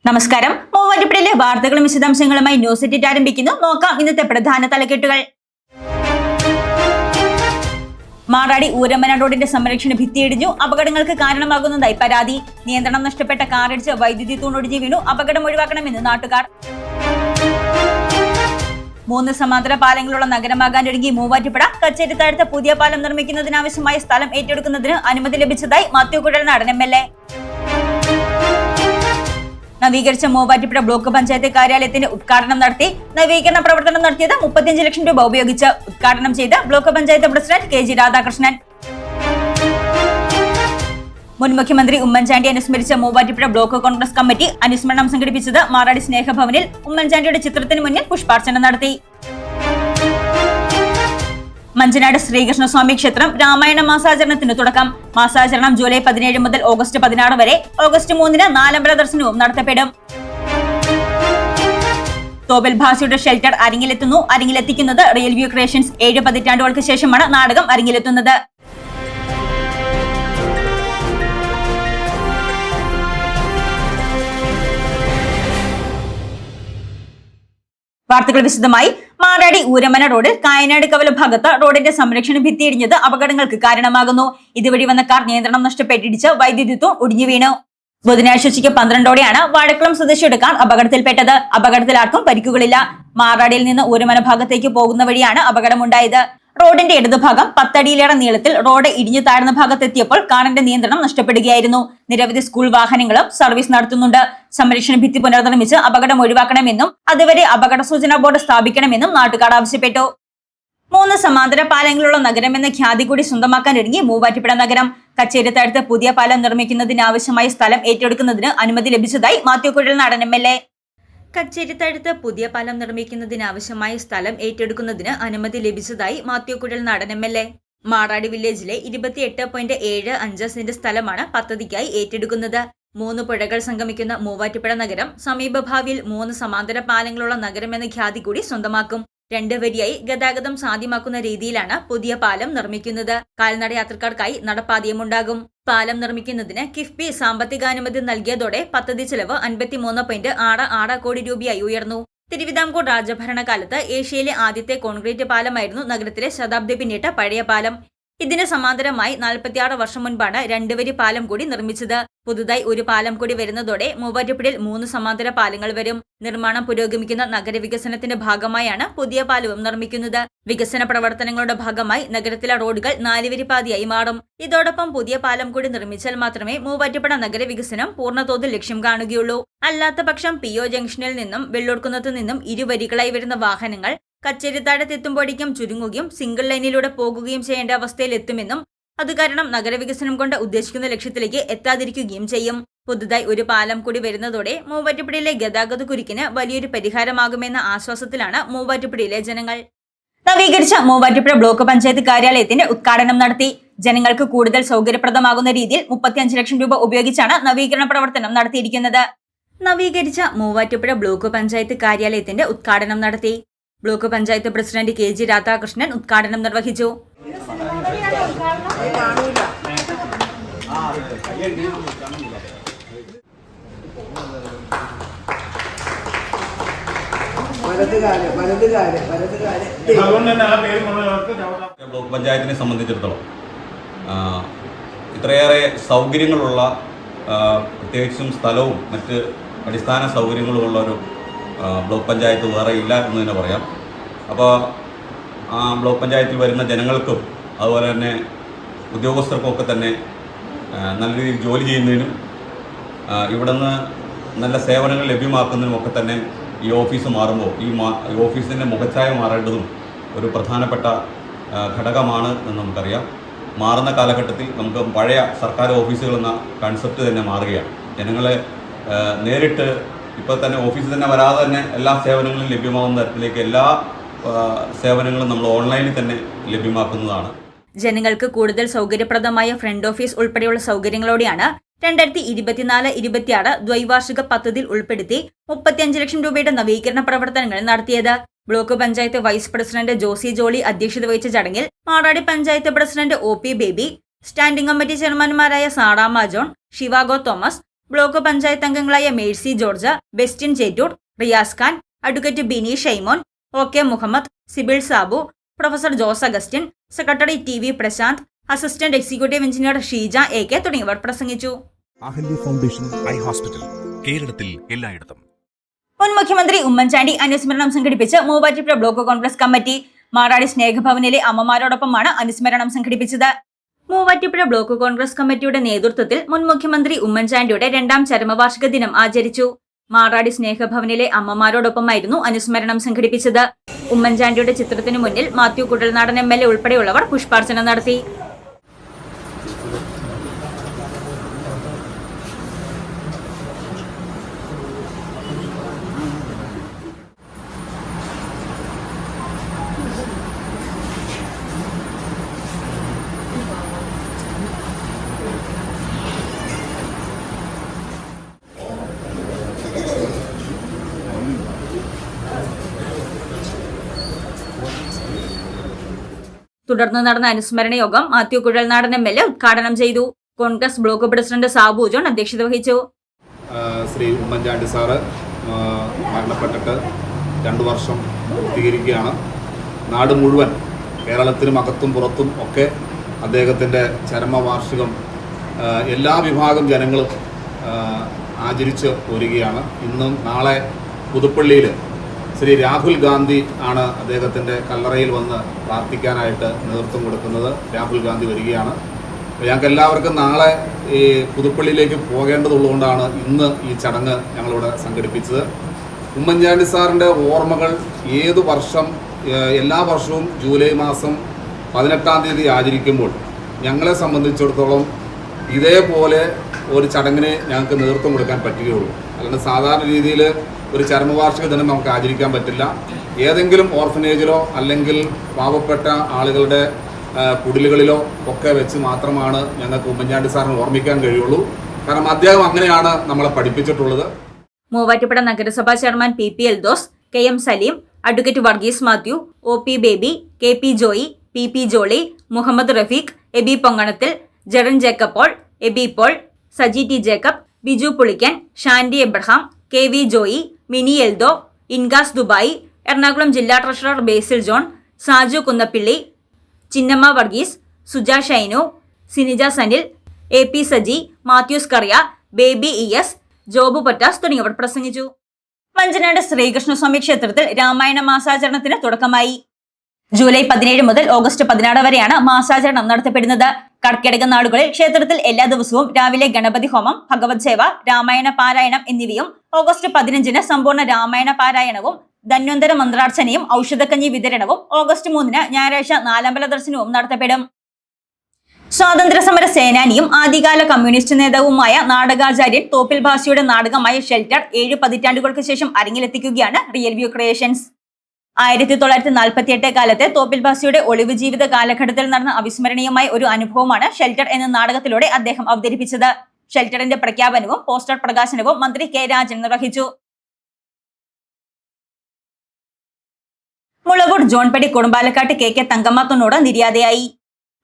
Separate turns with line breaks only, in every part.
നമസ്കാരം. മൂവാറ്റുപുഴയിലെ വാർത്തകളും വിശദാംശങ്ങളുമായി ന്യൂസ് എഡിറ്റ് ആരംഭിക്കുന്നു. നോക്കാം ഇന്നത്തെ പ്രധാന തലക്കെട്ടുകൾ. മാറാടി ഊരമ്പന റോഡിന്റെ സംരക്ഷണ ഭിത്തിയിടിഞ്ഞു, അപകടങ്ങൾക്ക് കാരണമാകുന്നതായി പരാതി. നിയന്ത്രണം നഷ്ടപ്പെട്ട കാറിടിച്ച് വൈദ്യുതി തൂണൊടിഞ്ഞു വീണു, അപകടം ഒഴിവാക്കണമെന്ന് നാട്ടുകാർ. 3 സമാന്തര പാലങ്ങളുള്ള നഗരമാകാനൊരുങ്ങി മൂവാറ്റുപുഴ. കച്ചേരിത്താഴത്ത് പുതിയ പാലം നിർമ്മിക്കുന്നതിനാവശ്യമായ സ്ഥലം ഏറ്റെടുക്കുന്നതിന് അനുമതി ലഭിച്ചതായി മാത്യു കുഴൽനാടൻ MLA. നവീകരിച്ച മൂവാറ്റുപുഴ ബ്ലോക്ക് പഞ്ചായത്ത് കാര്യാലയത്തിന്റെ ഉദ്ഘാടനം നടത്തി. നവീകരണ പ്രവർത്തനം നടത്തിയത് 35 ലക്ഷം രൂപ ഉപയോഗിച്ച്. ഉദ്ഘാടനം ചെയ്ത block panchayat president KG Radhakrishnan. മുൻ മുഖ്യമന്ത്രി ഉമ്മൻചാണ്ടി അനുസ്മരിച്ച മൂവാറ്റുപുഴ ബ്ലോക്ക് കോൺഗ്രസ് കമ്മിറ്റി അനുസ്മരണം സംഘടിപ്പിച്ചത് മാറാടി സ്നേഹഭവനിൽ. ഉമ്മൻചാണ്ടിയുടെ ചിത്രത്തിന് മുന്നിൽ പുഷ്പാർച്ചന നടത്തി. മഞ്ചനാട് ശ്രീകൃഷ്ണസ്വാമി ക്ഷേത്രം രാമായണ മാസാചരണത്തിന് തുടക്കം. മാസാചരണം ജൂലൈ 17 മുതൽ ഓഗസ്റ്റ് 16 വരെ. ഓഗസ്റ്റ് 3-ന് നാലമ്പല ദർശനവും നടത്തപ്പെടും. തോബൽ ഭാസിയുടെ ഷെൽട്ടർ അരങ്ങിലെത്തുന്നു. അരങ്ങിലെത്തിക്കുന്നത് റിയൽ വ്യൂ ക്രിയേഷൻസ്. 7 പതിറ്റാണ്ടുകൾക്ക് ശേഷമാണ് നാടകം അരങ്ങിലെത്തുന്നത്. വാർത്തകൾ വിശദമായി. മാറാടി ഊരമ്പന റോഡിൽ കായനാട് കവല ഭാഗത്ത് റോഡിന്റെ സംരക്ഷണ ഭിത്തി ഇടിഞ്ഞത് അപകടങ്ങൾക്ക് കാരണമാകുന്നു. ഇതുവഴി വന്ന കാർ നിയന്ത്രണം നഷ്ടപ്പെട്ടിടിച്ച് വൈദ്യുതി തൂൺ ഒടിഞ്ഞു വീണു. ബുധനാഴ്ച ഉച്ചയ്ക്ക് 12-ഓടെയാണ് വാഴക്കുളം സ്വദേശിയുടെ കാർ അപകടത്തിൽപ്പെട്ടത്. അപകടത്തിൽ ആർക്കും പരിക്കുകളില്ല. മാറാടിയിൽ നിന്ന് ഊരമ്പന ഭാഗത്തേക്ക് പോകുന്ന വഴിയാണ് അപകടമുണ്ടായത്. റോഡിന്റെ ഇടതുഭാഗം 10 അടിയിലേറെ നീളത്തിൽ റോഡ് ഇടിഞ്ഞു താഴ്ന്ന ഭാഗത്തെത്തിയപ്പോൾ കാറിന്റെ നിയന്ത്രണം നഷ്ടപ്പെടുകയായിരുന്നു. നിരവധി സ്കൂൾ വാഹനങ്ങളും സർവീസ് നടത്തുന്നുണ്ട്. സംരക്ഷണ ഭിത്തി പുനർനിർമ്മിച്ച് അപകടം ഒഴിവാക്കണമെന്നും അതുവരെ അപകട സൂചനാ ബോർഡ് സ്ഥാപിക്കണമെന്നും നാട്ടുകാർ ആവശ്യപ്പെട്ടു. 3 സമാന്തര പാലങ്ങളുള്ള നഗരം എന്ന ഖ്യാതി കൂടി സ്വന്തമാക്കാനൊരുങ്ങി മൂവാറ്റുപുഴ നഗരം. കച്ചേരിത്താഴത്ത് പുതിയ പാലം നിർമ്മിക്കുന്നതിനാവശ്യമായ സ്ഥലം ഏറ്റെടുക്കുന്നതിന് അനുമതി ലഭിച്ചതായി മാത്യു കുഴൽനാടൻ MLA. കച്ചേരിത്താഴത്ത് പുതിയ പാലം നിർമ്മിക്കുന്നതിനാവശ്യമായ സ്ഥലം ഏറ്റെടുക്കുന്നതിന് അനുമതി ലഭിച്ചതായി മാത്യു കുഴൽനാടൻ MLA. മാറാടി വില്ലേജിലെ 28.75 സെന്റ് സ്ഥലമാണ് പദ്ധതിക്കായി ഏറ്റെടുക്കുന്നത്. 3 പുഴകൾ സംഗമിക്കുന്ന മൂവാറ്റുപുഴ നഗരം സമീപഭാവിയിൽ 3 സമാന്തര പാലങ്ങളുള്ള നഗരം എന്ന ഖ്യാതി കൂടി സ്വന്തമാക്കും. 2 വരിയായി ഗതാഗതം സാധ്യമാക്കുന്ന രീതിയിലാണ് പുതിയ പാലം നിർമ്മിക്കുന്നത്. കാൽനട യാത്രക്കാർക്കായി നടപ്പാതയുമുണ്ടാകും. പാലം നിർമ്മിക്കുന്നതിന് കിഫ്ബി സാമ്പത്തികാനുമതി നൽകിയതോടെ പദ്ധതി ചെലവ് 53.66 കോടി രൂപയായി ഉയർന്നു. തിരുവിതാംകൂർ രാജഭരണകാലത്ത് ഏഷ്യയിലെ ആദ്യത്തെ കോൺക്രീറ്റ് പാലമായിരുന്നു നഗരത്തിലെ ശതാബ്ദി പിന്നിട്ട പഴയ പാലം. ഇതിന് സമാന്തരമായി 46 വർഷം മുൻപാണ് 2 വരി പാലം കൂടി നിർമ്മിച്ചത്. പുതുതായി ഒരു പാലം കൂടി വരുന്നതോടെ മൂവാറ്റുപുഴയിൽ 3 സമാന്തര പാലങ്ങൾ വരും. നിർമ്മാണം പുരോഗമിക്കുന്ന നഗരവികസനത്തിന്റെ ഭാഗമായാണ് പുതിയ പാലവും നിർമ്മിക്കുന്നത്. വികസന പ്രവർത്തനങ്ങളുടെ ഭാഗമായി നഗരത്തിലെ റോഡുകൾ 4 വരി പാതയായി മാറും. ഇതോടൊപ്പം പുതിയ പാലം കൂടി നിർമ്മിച്ചാൽ മാത്രമേ മൂവാറ്റുപുഴ നഗരവികസനം പൂർണ്ണതോതിൽ ലക്ഷ്യം കാണുകയുള്ളൂ. അല്ലാത്ത പക്ഷം PO ജംഗ്ഷനിൽ നിന്നും വെള്ളൂർക്കുന്നത്തു നിന്നും 2 വരികളായി വരുന്ന വാഹനങ്ങൾ കച്ചേരിത്താഴത്തെത്തുമ്പോഴേക്കും ചുരുങ്ങുകയും സിംഗിൾ ലൈനിലൂടെ പോകുകയും ചെയ്യേണ്ട അവസ്ഥയിലെത്തുമെന്നും അതുകാരണം നഗരവികസനം കൊണ്ട് ഉദ്ദേശിക്കുന്ന ലക്ഷ്യത്തിലേക്ക് എത്താതിരിക്കുകയും ചെയ്യും. പുതുതായി ഒരു പാലം കൂടി വരുന്നതോടെ മൂവാറ്റുപുഴയിലെ ഗതാഗത കുരുക്കിന് വലിയൊരു പരിഹാരമാകുമെന്ന ആശ്വാസത്തിലാണ് മൂവാറ്റുപുഴയിലെ ജനങ്ങൾ. നവീകരിച്ച മൂവാറ്റുപുഴ ബ്ലോക്ക് പഞ്ചായത്ത് കാര്യാലയത്തിന്റെ ഉദ്ഘാടനം നടത്തി. ജനങ്ങൾക്ക് കൂടുതൽ സൗകര്യപ്രദമാകുന്ന രീതിയിൽ 35 ലക്ഷം രൂപ ഉപയോഗിച്ചാണ് നവീകരണ പ്രവർത്തനം നടത്തിയിരിക്കുന്നത്. നവീകരിച്ച മൂവാറ്റുപുഴ ബ്ലോക്ക് പഞ്ചായത്ത് കാര്യാലയത്തിന്റെ ഉദ്ഘാടനം നടത്തി. Block panchayat president KG Radhakrishnan ഉദ്ഘാടനം നിർവഹിച്ചു.
ബ്ലോക്ക് പഞ്ചായത്തിനെ സംബന്ധിച്ചിടത്തോളം ഇത്രയേറെ സൗകര്യങ്ങളുള്ള, പ്രത്യേകിച്ചും സ്ഥലവും മറ്റ് അടിസ്ഥാന സൗകര്യങ്ങളുമുള്ള ഒരു ബ്ലോക്ക് പഞ്ചായത്ത് വേറെ ഇല്ല എന്ന് തന്നെ പറയാം. അപ്പോൾ ആ ബ്ലോക്ക് പഞ്ചായത്തിൽ വരുന്ന ജനങ്ങൾക്കും അതുപോലെ തന്നെ ഉദ്യോഗസ്ഥർക്കുമൊക്കെ തന്നെ നല്ല രീതിയിൽ ജോലി ചെയ്യുന്നതിനും ഇവിടെ നിന്ന് നല്ല സേവനങ്ങൾ ലഭ്യമാക്കുന്നതിനുമൊക്കെ തന്നെ ഈ ഓഫീസ് മാറുമ്പോൾ ഈ ഓഫീസിൻ്റെ മുഖച്ഛായ മാറേണ്ടതും ഒരു പ്രധാനപ്പെട്ട ഘടകമാണ് എന്ന് നമുക്കറിയാം. മാറുന്ന കാലഘട്ടത്തിൽ നമുക്ക് പഴയ സർക്കാർ ഓഫീസുകൾ എന്ന കൺസെപ്റ്റ് തന്നെ മാറുകയാണ്. ജനങ്ങളെ നേരിട്ട് ഇപ്പോൾ തന്നെ ഓഫീസിൽ തന്നെ വരാതെ തന്നെ എല്ലാ സേവനങ്ങളും ലഭ്യമാകുന്ന തരത്തിലേക്ക് എല്ലാ സേവനങ്ങളും നമ്മൾ ഓൺലൈനിൽ തന്നെ ലഭ്യമാക്കുന്നതാണ്.
ജനങ്ങൾക്ക് കൂടുതൽ സൗകര്യപ്രദമായ ഫ്രണ്ട് ഓഫീസ് ഉൾപ്പെടെയുള്ള സൗകര്യങ്ങളോടെയാണ് 2024-26 ദ്വൈവാർഷിക പദ്ധതിയിൽ ഉൾപ്പെടുത്തി 35 ലക്ഷം രൂപയുടെ നവീകരണ പ്രവർത്തനങ്ങൾ നടത്തിയത്. Block panchayat vice president Josy Jolly അധ്യക്ഷത വഹിച്ച ചടങ്ങിൽ Maradi panchayat president OP Baby, standing committee ചെയർമാൻമാരായ Sarama John, Zhivago Thomas, block panchayat അംഗങ്ങളായ Mercy George, Bestin Chettoor, Riyas Khan, advocate Bini Shymon, OK Muhammad, Sibil Sabu, professor Jose Augustine, secretary TV Prasanth, assistant executive engineer Sheeja AK തുടങ്ങിയവർ പ്രസംഗിച്ചു.
അഹല്യ ഫൗണ്ടേഷൻ ഐ ഹോസ്പിറ്റൽ, കേരളത്തിൽ എല്ലായിടത്തും.
മുൻ മുഖ്യമന്ത്രി ഉമ്മൻചാണ്ടി അനുസ്മരണം സംഘടിപ്പിച്ച് മൂവാറ്റുപുഴ ബ്ലോക്ക് കോൺഗ്രസ് കമ്മിറ്റി. മാറാടി സ്നേഹഭവനിലെ അമ്മമാരോടൊപ്പമാണ് അനുസ്മരണം സംഘടിപ്പിച്ചത്. മൂവാറ്റുപുഴ ബ്ലോക്ക് കോൺഗ്രസ് കമ്മിറ്റിയുടെ നേതൃത്വത്തിൽ മുൻ മുഖ്യമന്ത്രി ഉമ്മൻചാണ്ടിയുടെ 2ാം ചരമവാർഷിക ദിനം ആചരിച്ചു. മാറാടി സ്നേഹഭവനിലെ അമ്മമാരോടൊപ്പമായിരുന്നു അനുസ്മരണം സംഘടിപ്പിച്ചത്. ഉമ്മൻചാണ്ടിയുടെ ചിത്രത്തിനു മുന്നിൽ മാത്യു കുഴൽനാടൻ MLA ഉൾപ്പെടെയുള്ളവർ പുഷ്പാർച്ചന നടത്തി. തുടർന്ന് നടന്ന അനുസ്മരണ യോഗം മാത്യു കുഴൽനാടൻ MLA ഉദ്ഘാടനം ചെയ്തു. Congress block president Sabu John അധ്യക്ഷത വഹിച്ചു.
ശ്രീ ഉമ്മൻചാണ്ടി സാറ് മരണപ്പെട്ടിട്ട് 2 വർഷം പൂർത്തീകരിക്കുകയാണ്. നാട് മുഴുവൻ, കേരളത്തിനും അകത്തും പുറത്തും ഒക്കെ അദ്ദേഹത്തിൻ്റെ ചരമവാർഷികം എല്ലാ വിഭാഗം ജനങ്ങളും ആചരിച്ച് വരികയാണ്. ഇന്നും നാളെ പുതുപ്പള്ളിയിൽ ശ്രീ രാഹുൽ ഗാന്ധി ആണ് അദ്ദേഹത്തിൻ്റെ കല്ലറയിൽ വന്ന് പ്രാർത്ഥിക്കാനായിട്ട് നേതൃത്വം കൊടുക്കുന്നത്. രാഹുൽ ഗാന്ധി വരികയാണ്. ഞങ്ങൾക്ക് എല്ലാവർക്കും നാളെ ഈ പുതുപ്പള്ളിയിലേക്ക് പോകേണ്ടതുള്ളതുകൊണ്ടാണ് ഇന്ന് ഈ ചടങ്ങ് ഞങ്ങളിവിടെ സംഘടിപ്പിച്ചത്. ഉമ്മൻചാണ്ടി സാറിൻ്റെ ഓർമ്മകൾ എല്ലാ വർഷവും ജൂലൈ മാസം 18-ാം തീയതി ആചരിക്കുമ്പോൾ ഞങ്ങളെ സംബന്ധിച്ചിടത്തോളം ഇതേപോലെ ഒരു ചടങ്ങിന് ഞങ്ങൾക്ക് നേതൃത്വം കൊടുക്കാൻ പറ്റുകയുള്ളൂ. അല്ലാണ്ട് സാധാരണ രീതിയിൽ ഒരു ചരമവാർഷിക ദിനം നമുക്ക് ആചരിക്കാൻ പറ്റില്ല. ഏതെങ്കിലും ഓർഫനേജിലോ അല്ലെങ്കിൽ പാവപ്പെട്ട ആളുകളുടെ കുടിലുകളിലോ ഒക്കെ വെച്ച് മാത്രമാണ് ഞങ്ങൾക്ക് ഉമ്മൻചാണ്ടി സാറിനെ ഓർമ്മിക്കാൻ കഴിയുള്ളൂ. കാരണം അദ്ദേഹം അങ്ങനെയാണ് നമ്മളെ പഠിപ്പിച്ചിട്ടുള്ളത്.
മൂവാറ്റുപുഴ നഗരസഭാ chairman PP Eldose, KM Saleem, advocate Varghese Mathew, OP Baby, KP Joy, PP Jolly, Muhammad Rafeeq, Aby Ponganathil, Jeren Jacob Paul, Aby Paul, Saji T Jacob, Biju Pulickan, Shandy Abraham, KV Joy, Mini Eldo, INCAS Dubai, Ernakulam ജില്ലാ treasurer Basil John, Saju Kunnappilly, Chinnamma Varghese, Suja Shainu, Sinija Sanil, AP Saji, Mathews Kariya, Baby ES, Job പറ്റാസ് തുടങ്ങിയവർ പ്രസംഗിച്ചു. വഞ്ചനാട് ശ്രീകൃഷ്ണസ്വാമി ക്ഷേത്രത്തിൽ രാമായണ മാസാചരണത്തിന് തുടക്കമായി. ജൂലൈ 17 മുതൽ ഓഗസ്റ്റ് 16 വരെയാണ് മാസാചരണം നടത്തപ്പെടുന്നത്. കർക്കിടക നാളുകളിൽ ക്ഷേത്രത്തിൽ എല്ലാ ദിവസവും രാവിലെ ഗണപതി ഹോമം, ഭഗവത് സേവ, രാമായണ പാരായണം എന്നിവയും ഓഗസ്റ്റ് 15-ന് സമ്പൂർണ്ണ രാമായണ പാരായണവും ധന്വന്തര മന്ത്രാർച്ചനയും ഔഷധക്കഞ്ഞി വിതരണവും ഓഗസ്റ്റ് 3-ന് ഞായറാഴ്ച നാലമ്പല ദർശനവും നടത്തപ്പെടും. സ്വാതന്ത്ര്യ സമര സേനാനിയും ആദ്യകാല കമ്മ്യൂണിസ്റ്റ് നേതാവുമായ നാടകാചാര്യൻ തോപ്പിൽ ഭാസിയുടെ നാടകമായ ഷെൽട്ടർ 7 പതിറ്റാണ്ടുകൾക്ക് ശേഷം അരങ്ങിലെത്തിക്കുകയാണ് റിയൽ വ്യൂ ക്രിയേഷൻസ്. 1948 കാലത്തെ തോപ്പിൽ ഭാസിയുടെ ഒളിവ് ജീവിത കാലഘട്ടത്തിൽ നടന്ന അവിസ്മരണീയമായ ഒരു അനുഭവമാണ് ഷെൽട്ടർ എന്ന നാടകത്തിലൂടെ അദ്ദേഹം അവതരിപ്പിച്ചത്. ഷെൽട്ടറിന്റെ പ്രഖ്യാപനവും പോസ്റ്റർ പ്രകാശനവും മന്ത്രി K രാജൻ നിർവഹിച്ചു. മുളവൂർ ജോൺപടി കുടുംബാലക്കാട്ട് KK തങ്കമ്മത്തോട് നിര്യാതയായി.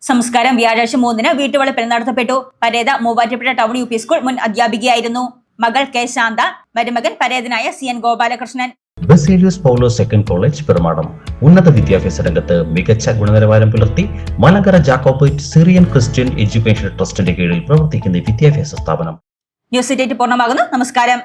സംസ്കാരം വ്യാഴാഴ്ച 3-ന് വീട്ടുവളപ്പിൽ നടത്തപ്പെട്ടു. പരേത മൂവാറ്റുപുഴ ടൗൺ UP സ്കൂൾ മുൻ അധ്യാപികയായിരുന്നു. മകൾ K ശാന്ത, മരുമകൻ പരേതനായ CN ഗോപാലകൃഷ്ണൻ.
ബസേലിയോസ് പൗലോസ് സെക്കൻഡ് കോളേജ് പെരുമാടം ഉന്നത വിദ്യാഭ്യാസ രംഗത്ത് മികച്ച ഗുണനിലവാരം പുലർത്തി Malankara Jacobite Syrian Christian education ട്രസ്റ്റിന്റെ കീഴിൽ പ്രവർത്തിക്കുന്ന വിദ്യാഭ്യാസ സ്ഥാപനം.
ന്യൂസ് 8 പൂർണ്ണമാകുന്നു. നമസ്കാരം.